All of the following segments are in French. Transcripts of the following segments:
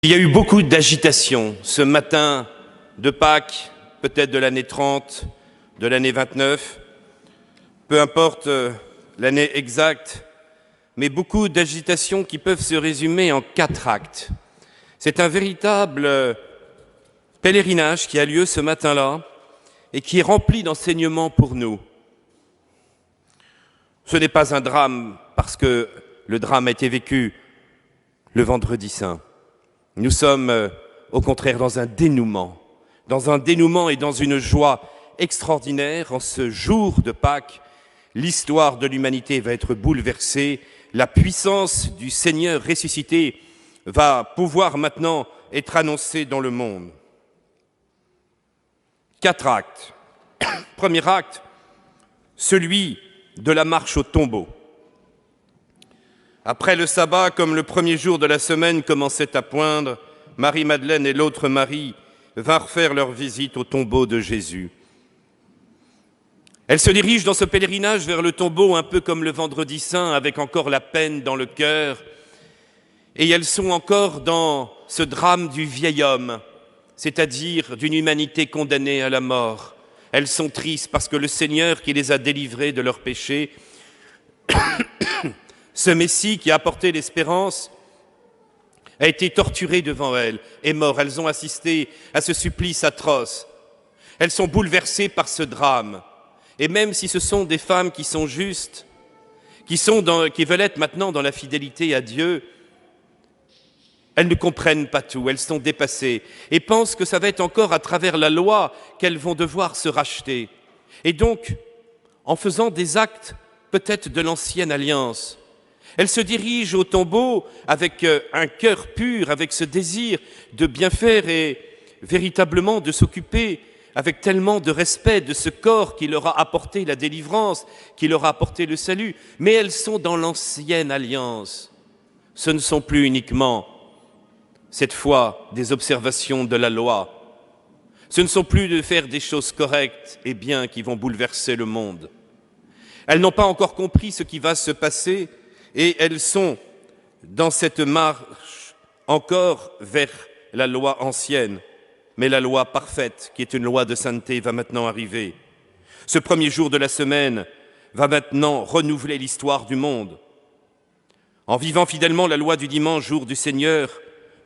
Il y a eu beaucoup d'agitation ce matin de Pâques, peut-être de l'année 30, de l'année 29, peu importe l'année exacte, mais beaucoup d'agitation qui peuvent se résumer en 4 actes. C'est un véritable pèlerinage qui a lieu ce matin-là et qui est rempli d'enseignements pour nous. Ce n'est pas un drame parce que le drame a été vécu le vendredi saint. Nous sommes au contraire dans un dénouement et dans une joie extraordinaire. En ce jour de Pâques, l'histoire de l'humanité va être bouleversée. La puissance du Seigneur ressuscité va pouvoir maintenant être annoncée dans le monde. 4 actes. Premier acte, celui de la marche au tombeau. Après le sabbat, comme le premier jour de la semaine commençait à poindre, Marie-Madeleine et l'autre Marie vinrent faire leur visite au tombeau de Jésus. Elles se dirigent dans ce pèlerinage vers le tombeau un peu comme le vendredi saint, avec encore la peine dans le cœur. Et elles sont encore dans ce drame du vieil homme, c'est-à-dire d'une humanité condamnée à la mort. Elles sont tristes parce que le Seigneur qui les a délivrées de leurs péchés, ce Messie qui a apporté l'espérance, a été torturé devant elles, est mort. Elles ont assisté à ce supplice atroce. Elles sont bouleversées par ce drame. Et même si ce sont des femmes qui sont justes, qui veulent être maintenant dans la fidélité à Dieu, elles ne comprennent pas tout, elles sont dépassées et pensent que ça va être encore à travers la loi qu'elles vont devoir se racheter. Et donc, en faisant des actes peut-être de l'ancienne alliance, elles se dirigent au tombeau avec un cœur pur, avec ce désir de bien faire et véritablement de s'occuper avec tellement de respect de ce corps qui leur a apporté la délivrance, qui leur a apporté le salut. Mais elles sont dans l'ancienne alliance. Ce ne sont plus uniquement, cette fois, des observations de la loi. Ce ne sont plus de faire des choses correctes et bien qui vont bouleverser le monde. Elles n'ont pas encore compris ce qui va se passer et elles sont dans cette marche encore vers la loi ancienne. Mais la loi parfaite, qui est une loi de sainteté, va maintenant arriver. Ce premier jour de la semaine va maintenant renouveler l'histoire du monde. En vivant fidèlement la loi du dimanche, jour du Seigneur,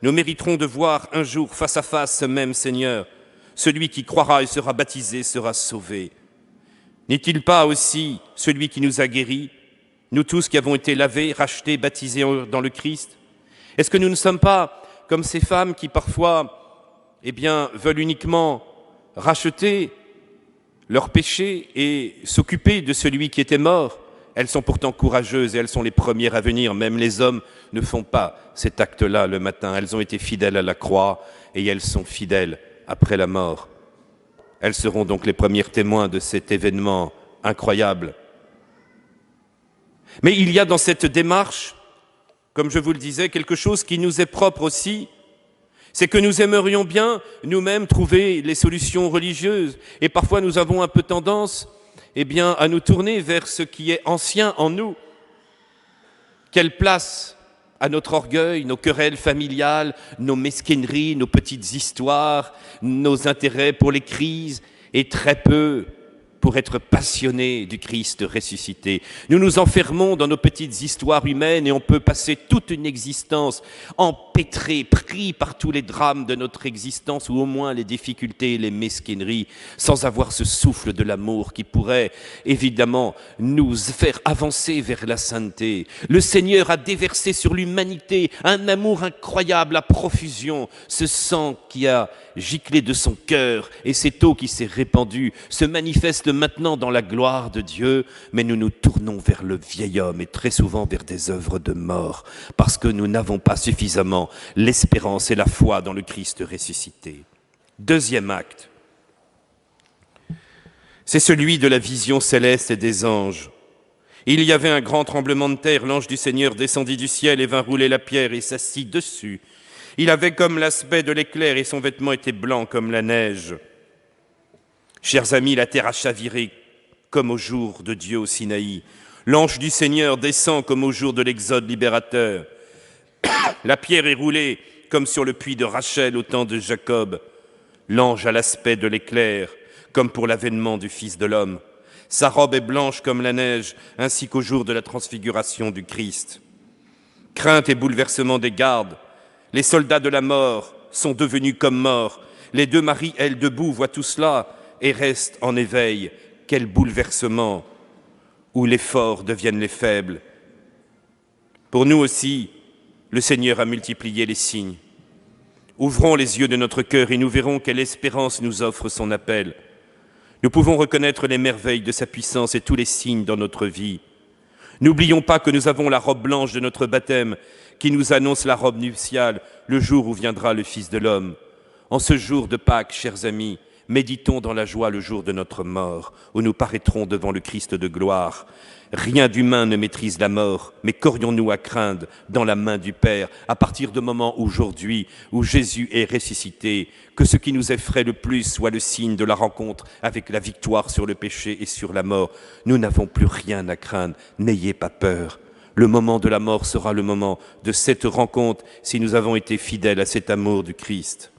nous mériterons de voir un jour face à face ce même Seigneur. Celui qui croira et sera baptisé sera sauvé. N'est-il pas aussi celui qui nous a guéris, nous tous qui avons été lavés, rachetés, baptisés dans le Christ? Est-ce que nous ne sommes pas comme ces femmes qui parfois veulent uniquement racheter leurs péchés et s'occuper de celui qui était mort? Elles sont pourtant courageuses et elles sont les premières à venir. Même les hommes ne font pas cet acte-là le matin. Elles ont été fidèles à la croix et elles sont fidèles après la mort. Elles seront donc les premiers témoins de cet événement incroyable. Mais il y a dans cette démarche, comme je vous le disais, quelque chose qui nous est propre aussi, c'est que nous aimerions bien nous-mêmes trouver les solutions religieuses. Et parfois nous avons un peu tendance à nous tourner vers ce qui est ancien en nous. Quelle place à notre orgueil, nos querelles familiales, nos mesquineries, nos petites histoires, nos intérêts pour les crises, et très peu pour être passionnés du Christ ressuscité. Nous nous enfermons dans nos petites histoires humaines et on peut passer toute une existence empêtrée, pris par tous les drames de notre existence ou au moins les difficultés et les mesquineries, sans avoir ce souffle de l'amour qui pourrait évidemment nous faire avancer vers la sainteté. Le Seigneur a déversé sur l'humanité un amour incroyable à profusion. Ce sang qui a giclé de son cœur et cette eau qui s'est répandue se manifeste maintenant dans la gloire de Dieu, mais nous nous tournons vers le vieil homme et très souvent vers des œuvres de mort parce que nous n'avons pas suffisamment l'espérance et la foi dans le Christ ressuscité. Deuxième acte, c'est celui de la vision céleste et des anges. Il y avait un grand tremblement de terre, l'ange du Seigneur descendit du ciel et vint rouler la pierre et s'assit dessus. Il avait comme l'aspect de l'éclair et son vêtement était blanc comme la neige. Chers amis, la terre a chaviré comme au jour de Dieu au Sinaï. L'ange du Seigneur descend comme au jour de l'exode libérateur. La pierre est roulée comme sur le puits de Rachel au temps de Jacob. L'ange a l'aspect de l'éclair, comme pour l'avènement du Fils de l'homme. Sa robe est blanche comme la neige, ainsi qu'au jour de la transfiguration du Christ. Crainte et bouleversement des gardes. Les soldats de la mort sont devenus comme morts. Les deux Maries, elles, debout, voient tout cela et restent en éveil. Quel bouleversement, où les forts deviennent les faibles. Pour nous aussi, le Seigneur a multiplié les signes. Ouvrons les yeux de notre cœur et nous verrons quelle espérance nous offre son appel. Nous pouvons reconnaître les merveilles de sa puissance et tous les signes dans notre vie. N'oublions pas que nous avons la robe blanche de notre baptême qui nous annonce la robe nuptiale, le jour où viendra le Fils de l'homme. En ce jour de Pâques, chers amis, méditons dans la joie le jour de notre mort, où nous paraîtrons devant le Christ de gloire. Rien d'humain ne maîtrise la mort, mais qu'aurions-nous à craindre dans la main du Père, à partir du moment aujourd'hui où Jésus est ressuscité, que ce qui nous effraie le plus soit le signe de la rencontre avec la victoire sur le péché et sur la mort. Nous n'avons plus rien à craindre, n'ayez pas peur. Le moment de la mort sera le moment de cette rencontre si nous avons été fidèles à cet amour du Christ.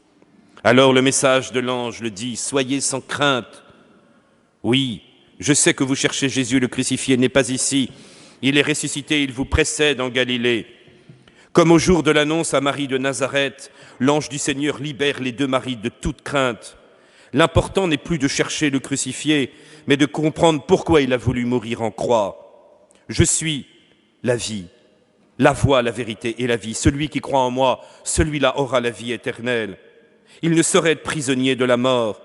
Alors le message de l'ange le dit, soyez sans crainte. Oui, je sais que vous cherchez Jésus, le crucifié n'est pas ici. Il est ressuscité, il vous précède en Galilée. Comme au jour de l'annonce à Marie de Nazareth, l'ange du Seigneur libère les deux Maries de toute crainte. L'important n'est plus de chercher le crucifié, mais de comprendre pourquoi il a voulu mourir en croix. Je suis la vie, la voie, la vérité et la vie. Celui qui croit en moi, celui-là aura la vie éternelle. Il ne saurait être prisonnier de la mort.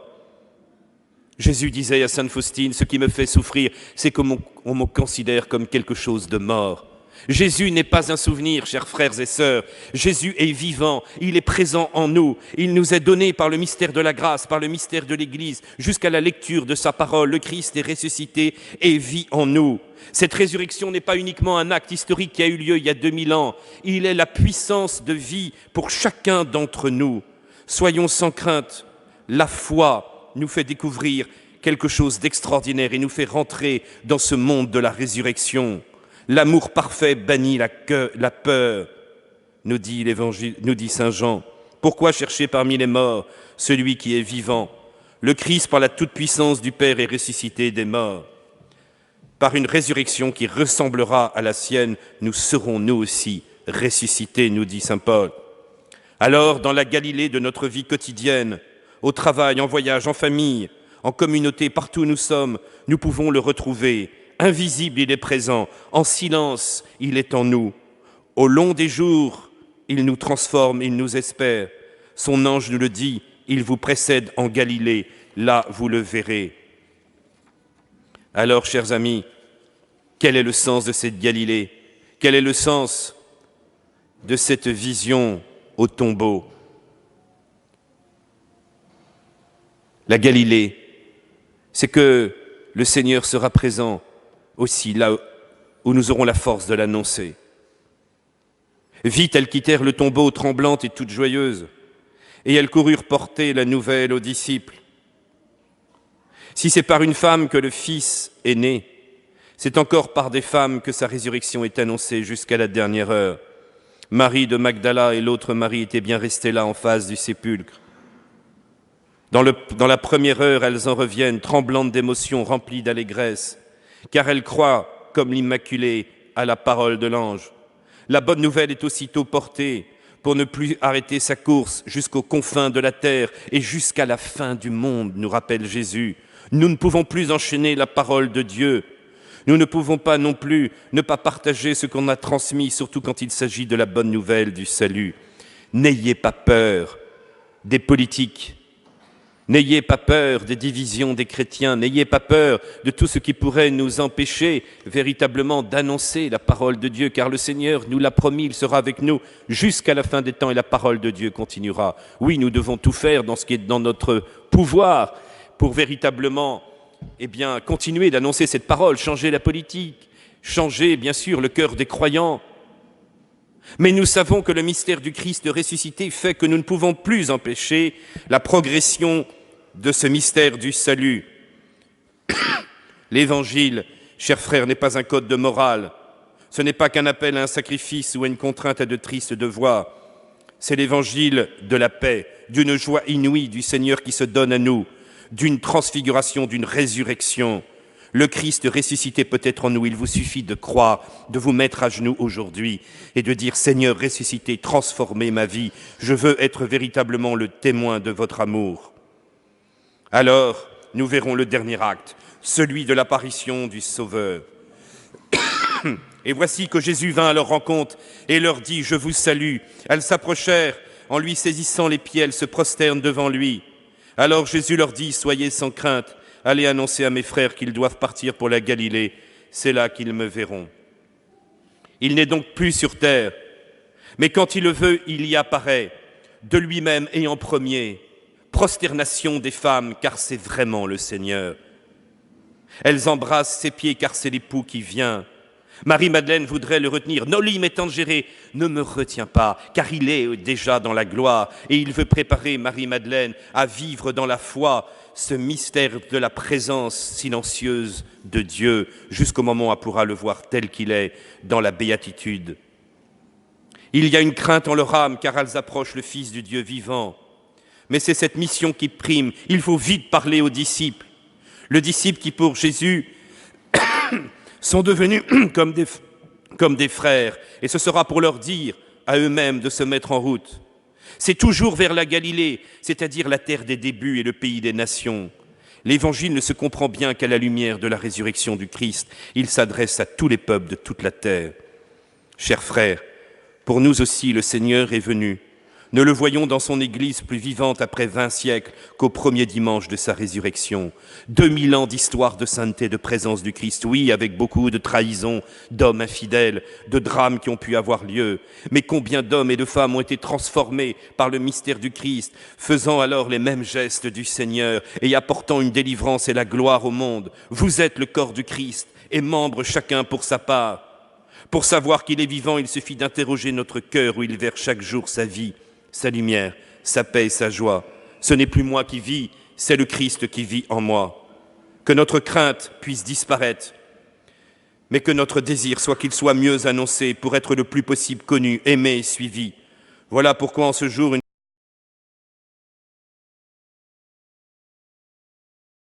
Jésus disait à Sainte Faustine, ce qui me fait souffrir, c'est qu'on me considère comme quelque chose de mort. Jésus n'est pas un souvenir, chers frères et sœurs. Jésus est vivant, il est présent en nous. Il nous est donné par le mystère de la grâce, par le mystère de l'Église, jusqu'à la lecture de sa parole. Le Christ est ressuscité et vit en nous. Cette résurrection n'est pas uniquement un acte historique qui a eu lieu il y a 2000 ans. Il est la puissance de vie pour chacun d'entre nous. Soyons sans crainte. La foi nous fait découvrir quelque chose d'extraordinaire et nous fait rentrer dans ce monde de la résurrection. L'amour parfait bannit la peur, nous dit l'Évangile, nous dit Saint Jean. Pourquoi chercher parmi les morts celui qui est vivant? Le Christ, par la toute-puissance du Père, est ressuscité des morts. Par une résurrection qui ressemblera à la sienne, nous serons nous aussi ressuscités, nous dit Saint Paul. Alors, dans la Galilée de notre vie quotidienne, au travail, en voyage, en famille, en communauté, partout où nous sommes, nous pouvons le retrouver. Invisible, il est présent. En silence, il est en nous. Au long des jours, il nous transforme, il nous espère. Son ange nous le dit, il vous précède en Galilée. Là, vous le verrez. Alors, chers amis, quel est le sens de cette Galilée? Quel est le sens de cette vision au tombeau? La Galilée, c'est que le Seigneur sera présent aussi là où nous aurons la force de l'annoncer. Vite, elles quittèrent le tombeau tremblantes et toutes joyeuses, et elles coururent porter la nouvelle aux disciples. Si c'est par une femme que le Fils est né, c'est encore par des femmes que sa résurrection est annoncée jusqu'à la dernière heure. Marie de Magdala et l'autre Marie étaient bien restées là en face du sépulcre. Dans la première heure, elles en reviennent, tremblantes d'émotion, remplies d'allégresse, car elles croient, comme l'Immaculée, à la parole de l'ange. La bonne nouvelle est aussitôt portée pour ne plus arrêter sa course jusqu'aux confins de la terre et jusqu'à la fin du monde, nous rappelle Jésus. Nous ne pouvons plus enchaîner la parole de Dieu. Nous ne pouvons pas non plus ne pas partager ce qu'on a transmis, surtout quand il s'agit de la bonne nouvelle du salut. N'ayez pas peur des politiques. N'ayez pas peur des divisions des chrétiens, n'ayez pas peur de tout ce qui pourrait nous empêcher véritablement d'annoncer la parole de Dieu, car le Seigneur nous l'a promis, il sera avec nous jusqu'à la fin des temps et la parole de Dieu continuera. Oui, nous devons tout faire dans ce qui est dans notre pouvoir pour véritablement continuer d'annoncer cette parole, changer la politique, changer bien sûr le cœur des croyants. Mais nous savons que le mystère du Christ ressuscité fait que nous ne pouvons plus empêcher la progression de ce mystère du salut. L'Évangile, chers frères, n'est pas un code de morale. Ce n'est pas qu'un appel à un sacrifice ou à une contrainte à de tristes devoirs. C'est l'évangile de la paix, d'une joie inouïe du Seigneur qui se donne à nous, d'une transfiguration, d'une résurrection. Le Christ ressuscité peut être en nous. Il vous suffit de croire, de vous mettre à genoux aujourd'hui et de dire « Seigneur ressuscité, transformez ma vie. Je veux être véritablement le témoin de votre amour. » Alors, nous verrons le dernier acte, celui de l'apparition du Sauveur. Et voici que Jésus vint à leur rencontre et leur dit « Je vous salue ». Elles s'approchèrent, en lui saisissant les pieds, elles se prosternent devant lui. Alors Jésus leur dit « Soyez sans crainte, allez annoncer à mes frères qu'ils doivent partir pour la Galilée, c'est là qu'ils me verront. » Il n'est donc plus sur terre, mais quand il le veut, il y apparaît, de lui-même et en premier. Prosternation des femmes, car c'est vraiment le Seigneur. Elles embrassent ses pieds, car c'est l'époux qui vient. Marie-Madeleine voudrait le retenir. « Nolim est géré, ne me retiens pas, car il est déjà dans la gloire. » Et il veut préparer Marie-Madeleine à vivre dans la foi ce mystère de la présence silencieuse de Dieu, jusqu'au moment où elle pourra le voir tel qu'il est, dans la béatitude. Il y a une crainte en leur âme, car elles approchent le Fils du Dieu vivant. Mais c'est cette mission qui prime. Il faut vite parler aux disciples. Le disciple qui, pour Jésus, sont devenus comme des frères, et ce sera pour leur dire à eux-mêmes de se mettre en route. C'est toujours vers la Galilée, c'est-à-dire la terre des débuts et le pays des nations. L'Évangile ne se comprend bien qu'à la lumière de la résurrection du Christ. Il s'adresse à tous les peuples de toute la terre. Chers frères, pour nous aussi le Seigneur est venu. Ne le voyons dans son Église plus vivante après 20 siècles qu'au premier dimanche de sa résurrection. 2000 ans d'histoire de sainteté, de présence du Christ, oui, avec beaucoup de trahisons, d'hommes infidèles, de drames qui ont pu avoir lieu. Mais combien d'hommes et de femmes ont été transformés par le mystère du Christ, faisant alors les mêmes gestes du Seigneur et apportant une délivrance et la gloire au monde. Vous êtes le corps du Christ et membres chacun pour sa part. Pour savoir qu'il est vivant, il suffit d'interroger notre cœur où il verse chaque jour sa vie, sa lumière, sa paix et sa joie. Ce n'est plus moi qui vis, c'est le Christ qui vit en moi. Que notre crainte puisse disparaître, mais que notre désir soit qu'il soit mieux annoncé pour être le plus possible connu, aimé et suivi. Voilà pourquoi en ce jour,